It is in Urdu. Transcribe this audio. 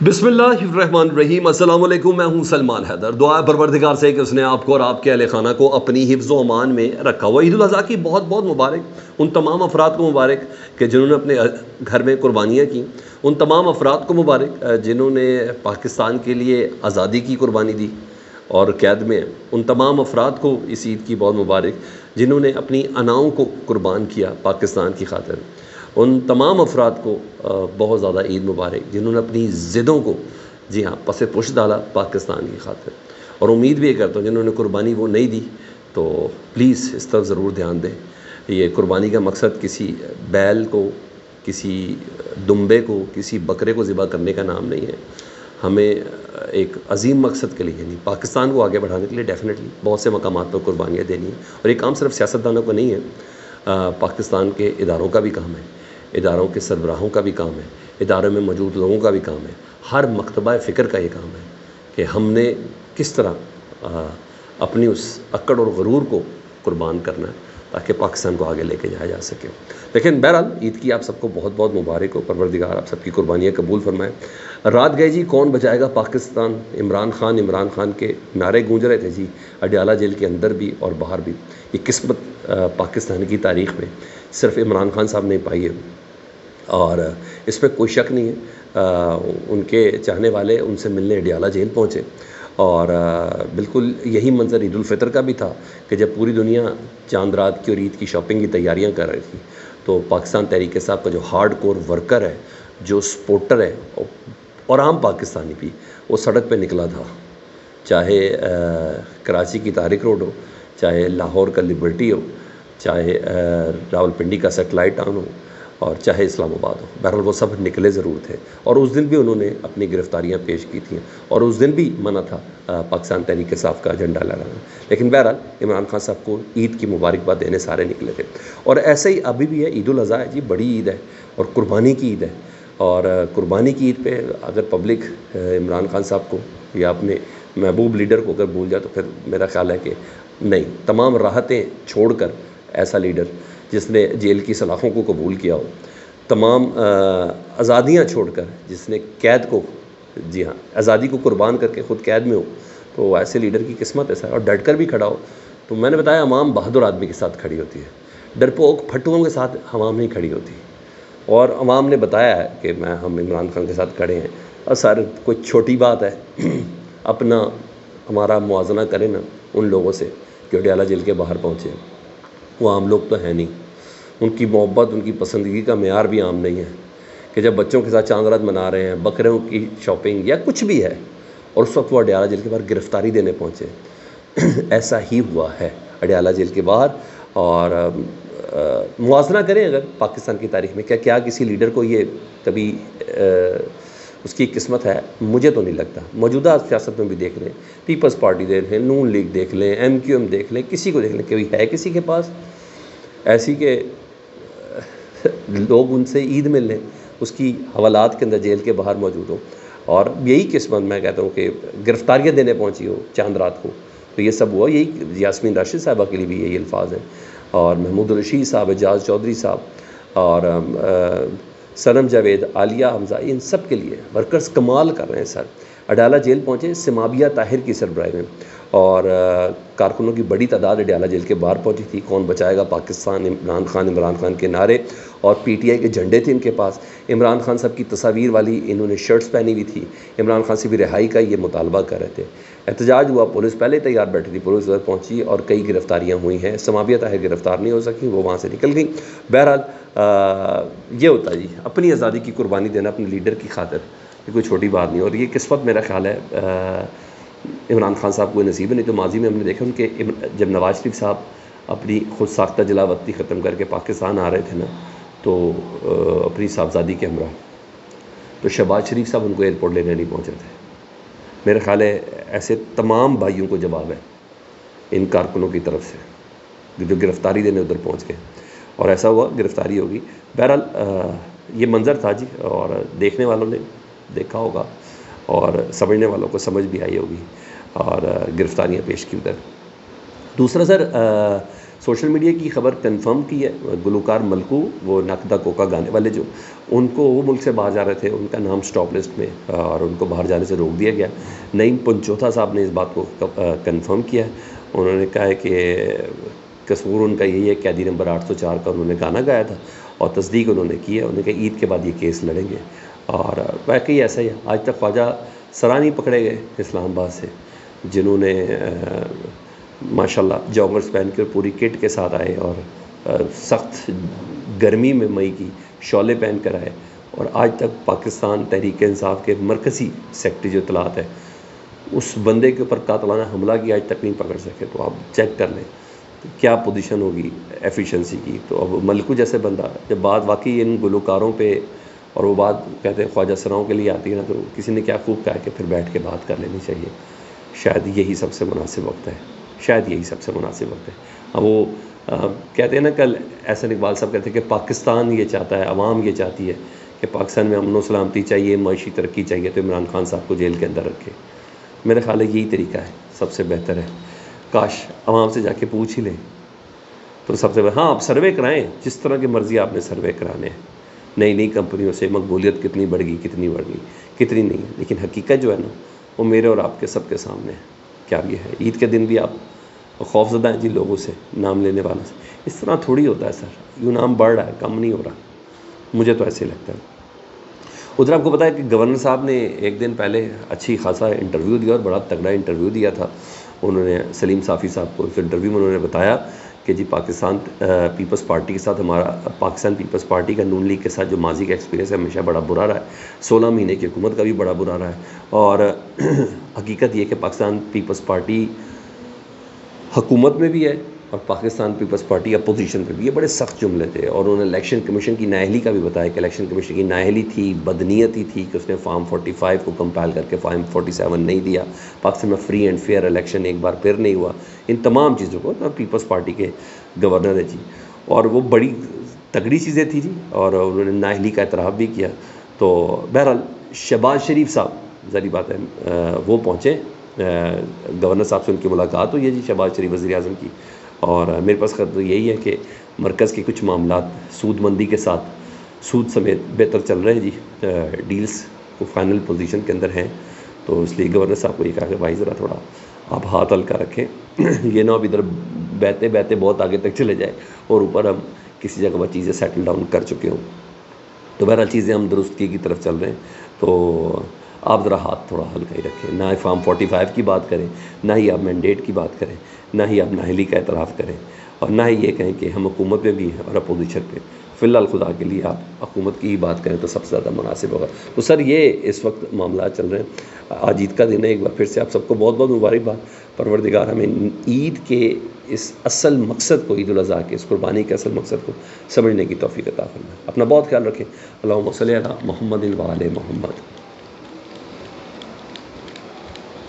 بسم اللہ الرحمن الرحیم۔ السلام علیکم، میں ہوں سلمان حیدر۔ دعا ہے پروردگار سے کہ اس نے آپ کو اور آپ کے اہل خانہ کو اپنی حفظ و امان میں رکھا ہوا۔ عید الاضحیٰ کی بہت بہت مبارک ان تمام افراد کو مبارک کہ جنہوں نے اپنے گھر میں قربانیاں کی، ان تمام افراد کو مبارک جنہوں نے پاکستان کے لیے آزادی کی قربانی دی اور قید میں ہیں۔ ان تمام افراد کو اس عید کی بہت مبارک جنہوں نے اپنی اناؤں کو قربان کیا پاکستان کی خاطر۔ ان تمام افراد کو بہت زیادہ عید مبارک جنہوں نے اپنی ضدوں کو جی ہاں پس پش ڈالا پاکستان کی خاطر۔ اور امید بھی یہ کرتا ہوں جنہوں نے قربانی وہ نہیں دی تو پلیز اس طرف ضرور دھیان دیں۔ یہ قربانی کا مقصد کسی بیل کو، کسی دمبے کو، کسی بکرے کو ذبح کرنے کا نام نہیں ہے۔ ہمیں ایک عظیم مقصد کے لیے یعنی پاکستان کو آگے بڑھانے کے لیے ڈیفینیٹلی بہت سے مقامات پر قربانیاں دینی ہیں، اور یہ کام صرف سیاستدانوں کو نہیں ہے، پاکستان کے اداروں کا بھی کام ہے، اداروں کے سربراہوں کا بھی کام ہے، اداروں میں موجود لوگوں کا بھی کام ہے، ہر مکتبہ فکر کا یہ کام ہے کہ ہم نے کس طرح اپنی اس اکڑ اور غرور کو قربان کرنا ہے تاکہ پاکستان کو آگے لے کے جایا جا سکے۔ لیکن بہرحال عید کی آپ سب کو بہت بہت مبارک ہو، پروردگار آپ سب کی قربانیاں قبول فرمائے۔ رات گئے جی کون بچائے گا پاکستان، عمران خان کے نعرے گونج رہے تھے جی اڈیالہ جیل کے اندر بھی اور باہر بھی۔ یہ قسمت پاکستان کی تاریخ میں صرف عمران خان صاحب نے پائی ہے، اور اس میں کوئی شک نہیں ہے۔ ان کے چاہنے والے ان سے ملنے اڈیالہ جیل پہنچے، اور بالکل یہی منظر عید الفطر کا بھی تھا کہ جب پوری دنیا چاند رات کی اور عید کی شاپنگ کی تیاریاں کر رہی تھی تو پاکستان تحریک صاحب کا جو ہارڈ کور ورکر ہے، جو سپورٹر ہے اور عام پاکستانی بھی، وہ سڑک پہ نکلا تھا، چاہے کراچی کی طارق روڈ ہو، چاہے لاہور کا لبرٹی ہو، چاہے راولپنڈی کا سیٹلائٹ ٹاؤن ہو، اور چاہے اسلام آباد ہو۔ بہرحال وہ سب نکلے ضرور تھے، اور اس دن بھی انہوں نے اپنی گرفتاریاں پیش کی تھیں، اور اس دن بھی منع تھا پاکستان تحریک صاحب کا جھنڈا لہرانا۔ لیکن بہرحال عمران خان صاحب کو عید کی مبارکباد دینے سارے نکلے تھے، اور ایسے ہی ابھی بھی ہے۔ عید الاضحیٰ جی بڑی عید ہے اور قربانی کی عید ہے، اور قربانی کی عید پہ اگر پبلک عمران خان صاحب کو یا اپنے محبوب لیڈر کو اگر بھول جائے تو پھر میرا خیال ہے کہ نہیں، تمام راحتیں چھوڑ کر ایسا لیڈر جس نے جیل کی سلاخوں کو قبول کیا ہو، تمام آزادیاں چھوڑ کر جس نے قید کو جی ہاں آزادی کو قربان کر کے خود قید میں ہو، تو ایسے لیڈر کی قسمت ایسا ہے، اور ڈٹ کر بھی کھڑا ہو۔ تو میں نے بتایا عوام بہادر آدمی کے ساتھ کھڑی ہوتی ہے، ڈرپوک پھٹوؤں کے ساتھ عوام نہیں کھڑی ہوتی، اور عوام نے بتایا ہے کہ ہم عمران خان کے ساتھ کھڑے ہیں۔ اور سر کوئی چھوٹی بات ہے اپنا ہمارا موازنہ کریں نا ان لوگوں سے جو اڈیالہ جیل کے باہر پہنچے، وہ عام لوگ تو ہیں نہیں، ان کی محبت، ان کی پسندگی کا معیار بھی عام نہیں ہے کہ جب بچوں کے ساتھ چاند رات منا رہے ہیں، بکروں کی شاپنگ یا کچھ بھی ہے، اور اس وقت وہ اڈیالہ جیل کے باہر گرفتاری دینے پہنچے۔ ایسا ہی ہوا ہے اڈیالہ جیل کے باہر، اور موازنہ کریں اگر پاکستان کی تاریخ میں کیا کسی لیڈر کو یہ کبھی اس کی قسمت ہے، مجھے تو نہیں لگتا۔ موجودہ سیاست میں بھی دیکھ لیں، پیپلز پارٹی دیکھ لیں، نون لیگ دیکھ لیں، MQM دیکھ لیں، کسی کو دیکھ لیں، کوئی ہے کسی کے پاس ایسی کہ لوگ ان سے عید مل لیں، اس کی حوالات کے اندر جیل کے باہر موجود ہوں، اور یہی قسمت میں کہتا ہوں کہ گرفتاریاں دینے پہنچی ہو چاند رات کو، تو یہ سب ہوا۔ یہی یاسمین راشد صاحبہ کے لیے بھی یہی الفاظ ہیں، اور محمود الرشید صاحب، اعجاز چودھری صاحب، اور صنم جاوید، عالیہ حمزہ، ان سب کے لیے ورکرز کمال کر رہے ہیں سر۔ اڈیالہ جیل پہنچے سمابیہ طاہر کی سربراہی میں، اور کارکنوں کی بڑی تعداد اڈیالہ جیل کے باہر پہنچی تھی۔ کون بچائے گا پاکستان، عمران خان کے نعرے، اور PTI کے جھنڈے تھے ان کے پاس۔ عمران خان صاحب کی تصاویر والی انہوں نے شرٹس پہنی ہوئی تھی، عمران خان سے بھی رہائی کا یہ مطالبہ کر رہے تھے۔ احتجاج ہوا، پولیس پہلے تیار بیٹھی تھی، پولیس ادھر پہنچی اور کئی گرفتاریاں ہوئی ہیں۔ سمابیہ طاہر گرفتار نہیں ہو سکی، وہ وہاں سے نکل گئیں۔ بہرحال یہ ہوتا ہے جی اپنی آزادی کی قربانی دینا اپنے لیڈر کی خاطر، یہ کوئی چھوٹی بات نہیں، اور یہ قسمت میرا خیال ہے عمران خان صاحب کو نصیب ہے۔ نہیں تو ماضی میں ہم نے دیکھا ان کے جب نواز شریف صاحب اپنی خود ساختہ جلا وطنی ختم کر کے پاکستان آ رہے تھے نا، تو اپنی صاحبزادی کے ہمراہ، تو شہباز شریف صاحب ان کو ایئرپورٹ لینے نہیں پہنچے تھے۔ میرا خیال ہے ایسے تمام بھائیوں کو جواب ہے ان کارکنوں کی طرف سے جو گرفتاری دینے ادھر پہنچ گئے، اور ایسا ہوا گرفتاری ہوگی۔ بہرحال یہ منظر تھا جی، اور دیکھنے والوں نے دیکھا ہوگا اور سمجھنے والوں کو سمجھ بھی آئی ہوگی، اور گرفتاریاں پیش کی ادھر۔ دوسرا سر سوشل میڈیا کی خبر کنفرم کی ہے، گلوکار ملکو وہ نقدہ کوکا گانے والے جو ان کو وہ ملک سے باہر جا رہے تھے، ان کا نام سٹاپ لسٹ میں اور ان کو باہر جانے سے روک دیا گیا۔ نعیم پنچوتھا صاحب نے اس بات کو کنفرم کیا ہے، انہوں نے کہا ہے کہ قصور ان کا یہی ہے، قیدی نمبر 804 کا انہوں نے گانا گایا تھا اور تصدیق انہوں نے کی ہے، انہوں نے کہا عید کے بعد یہ کیس لڑیں گے۔ اور واقعی ایسا ہی ہے، آج تک خواجہ سرانی پکڑے گئے اسلام آباد سے، جنہوں نے ماشاءاللہ جاگرس پہن کر پوری کٹ کے ساتھ آئے اور سخت گرمی میں مئی کی شعلے پہن کر آئے، اور آج تک پاکستان تحریک انصاف کے مرکزی سیکٹری جو اطلاعات ہے اس بندے کے اوپر قاتلانہ حملہ کی آج تک نہیں پکڑ سکے۔ تو آپ چیک کر لیں کیا پوزیشن ہوگی ایفیشنسی کی۔ تو اب ملکو جیسے بندہ جب بات واقعی ان گلوکاروں پہ اور وہ بات کہتے ہیں خواجہ سراؤں کے لیے آتی ہے نا، تو کسی نے کیا خوب کہا کہ پھر بیٹھ کے بات کر لینی چاہیے، شاید یہی سب سے مناسب وقت ہے، شاید یہی سب سے مناسب وقت ہے۔ اب وہ کہتے ہیں نا، کل احسن اقبال صاحب کہتے ہیں کہ پاکستان یہ چاہتا ہے، عوام یہ چاہتی ہے کہ پاکستان میں امن و سلامتی چاہیے، معاشی ترقی چاہیے، تو عمران خان صاحب کو جیل کے اندر رکھے۔ میرے خیال ہے یہی طریقہ ہے، سب سے بہتر ہے۔ کاش عوام سے جا کے پوچھ ہی لیں تو سب سے ہاں آپ سروے کرائیں، جس طرح کی مرضی آپ نے سروے کرانے ہیں، نئی نئی کمپنیوں سے مقبولیت کتنی بڑھ گئی، کتنی بڑھ گئی، کتنی نہیں، لیکن حقیقت جو ہے نا وہ میرے اور آپ کے سب کے سامنے ہے۔ کیا یہ ہے عید کے دن بھی آپ خوف زدہ ہیں جی لوگوں سے، نام لینے والوں سے؟ اس طرح تھوڑی ہوتا ہے سر، یوں نام بڑھ رہا ہے، کم نہیں ہو رہا، مجھے تو ایسے لگتا ہے۔ ادھر آپ کو پتا ہے کہ گورنر صاحب نے ایک دن پہلے اچھی خاصا انٹرویو دیا، اور بڑا تگڑا انٹرویو دیا تھا انہوں نے سلیم صافی صاحب کو۔ اس انٹرویو میں انہوں نے بتایا کہ جی پاکستان پیپلز پارٹی کے ساتھ ہمارا، پاکستان پیپلز پارٹی کا نون لیگ کے ساتھ جو ماضی کا ایکسپیرینس ہے ہمیشہ بڑا برا رہا ہے، 16 مہینے کی حکومت کا بھی بڑا برا رہا ہے، اور حقیقت یہ کہ پاکستان پیپلز پارٹی حکومت میں بھی ہے اور پاکستان پیپلز پارٹی اپوزیشن پہ بھی۔ یہ بڑے سخت جملے تھے، اور انہوں نے الیکشن کمیشن کی نااہلی کا بھی بتایا کہ الیکشن کمیشن کی نااہلی تھی، بدنیتی تھی کہ اس نے فارم 45 کو کمپائل کر کے فارم 47 نہیں دیا، پاکستان میں فری اینڈ فیئر الیکشن ایک بار پھر نہیں ہوا۔ ان تمام چیزوں کو پیپلز پارٹی کے گورنر ہے جی، اور وہ بڑی تگڑی چیزیں تھیں جی، اور انہوں نے نااہلی کا اعتراف بھی کیا۔ تو بہرحال شہباز شریف صاحب ظاہری بات ہے وہ پہنچے، گورنر صاحب سے ان کی ملاقات ہوئی ہے جی، شہباز شریف وزیر اعظم کی، اور میرے پاس خط یہی ہے کہ مرکز کے کچھ معاملات سود مندی کے ساتھ، سود سمیت بہتر چل رہے ہیں جی، ڈیلز کو فائنل پوزیشن کے اندر ہیں۔ تو اس لیے گورنر صاحب کو یہ کہا کہ بھائی ذرا تھوڑا آپ ہاتھ ہلکا رکھیں، یہ نہ اب ادھر بہتے بہتے بہت آگے تک چلے جائے اور اوپر ہم کسی جگہ پر چیزیں سیٹل ڈاؤن کر چکے ہوں۔ تو بہرحال چیزیں ہم درستگی کی طرف چل رہے ہیں، تو آپ ذرا ہاتھ تھوڑا ہلکا ہی رکھیں، نہ فارم 45 کی بات کریں، نہ ہی آپ مینڈیٹ کی بات کریں، نہ ہی آپ نااہلی کا اعتراف کریں، اور نہ ہی یہ کہیں کہ ہم حکومت پہ بھی ہیں اور اپوزیشن پہ۔ فی الحال خدا کے لیے آپ حکومت کی ہی بات کریں تو سب سے زیادہ مناسب ہوگا۔ تو سر یہ اس وقت معاملات چل رہے ہیں۔ آج عید کا دن ہے، ایک بار پھر سے آپ سب کو بہت بہت مبارکباد۔ پروردگار ہمیں عید کے اس اصل مقصد کو، عید الاضحیٰ کے اس قربانی کے اصل مقصد کو سمجھنے کی توفیق عطا فرمائے۔ اپنا بہت خیال رکھیں۔ اللہم صلی علی محمد و علی محمد۔